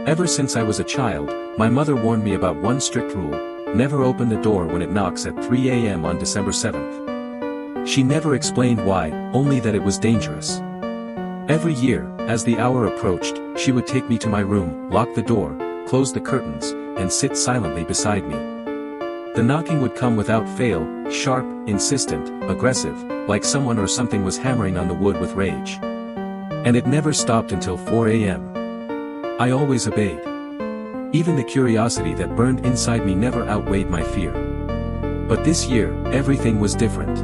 Ever since I was a child, my mother warned me about one strict rule: never open the door when it knocks at 3 a.m. on December 7th. She never explained why, only that it was dangerous. Every year, as the hour approached, she would take me to my room, lock the door, close the curtains, and sit silently beside me. The knocking would come without fail, sharp, insistent, aggressive, like someone or something was hammering on the wood with rage. And it never stopped until 4 a.m. I always obeyed. Even the curiosity that burned inside me never outweighed my fear. But this year, everything was different.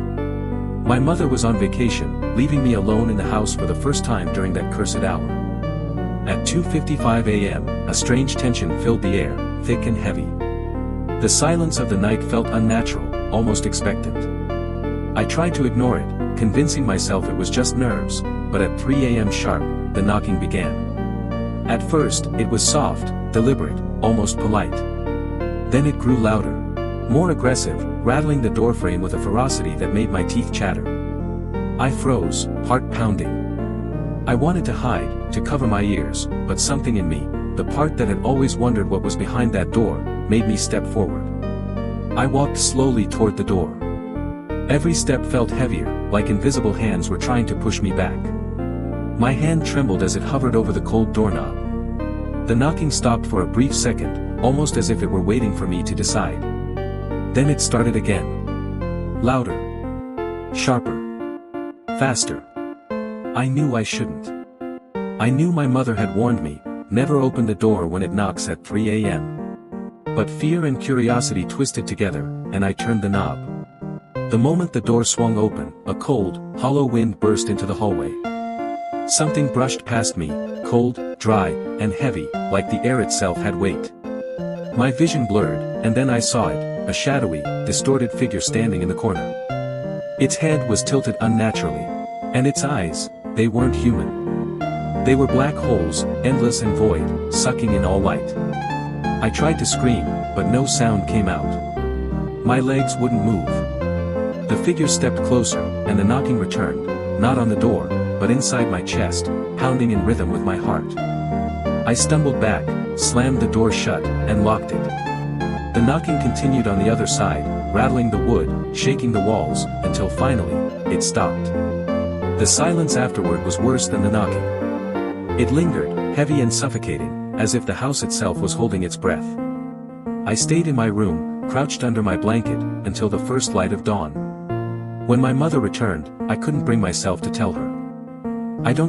My mother was on vacation, leaving me alone in the house for the first time during that cursed hour. At 2:55 a.m., a strange tension filled the air, thick and heavy. The silence of the night felt unnatural, almost expectant. I tried to ignore it, convincing myself it was just nerves, but at 3 a.m. sharp, the knocking began. At first, it was soft, deliberate, almost polite. Then it grew louder, more aggressive, rattling the doorframe with a ferocity that made my teeth chatter. I froze, heart pounding. I wanted to hide, to cover my ears, but something in me, the part that had always wondered what was behind that door, made me step forward. I walked slowly toward the door. Every step felt heavier, like invisible hands were trying to push me back. My hand trembled as it hovered over the cold doorknob. The knocking stopped for a brief second, almost as if it were waiting for me to decide. Then it started again. Louder. Sharper. Faster. I knew I shouldn't. I knew my mother had warned me, never open the door when it knocks at 3 a.m. But fear and curiosity twisted together, and I turned the knob. The moment the door swung open, a cold, hollow wind burst into the hallway. Something brushed past me, cold, dry, and heavy, like the air itself had weight. My vision blurred, and then I saw it, a shadowy, distorted figure standing in the corner. Its head was tilted unnaturally. And its eyes, they weren't human. They were black holes, endless and void, sucking in all light. I tried to scream, but no sound came out. My legs wouldn't move. The figure stepped closer, and the knocking returned, not on the door, but inside my chest, pounding in rhythm with my heart. I stumbled back, slammed the door shut, and locked it. The knocking continued on the other side, rattling the wood, shaking the walls, until finally, it stopped. The silence afterward was worse than the knocking. It lingered, heavy and suffocating, as if the house itself was holding its breath. I stayed in my room, crouched under my blanket, until the first light of dawn. When my mother returned, I couldn't bring myself to tell her. I don't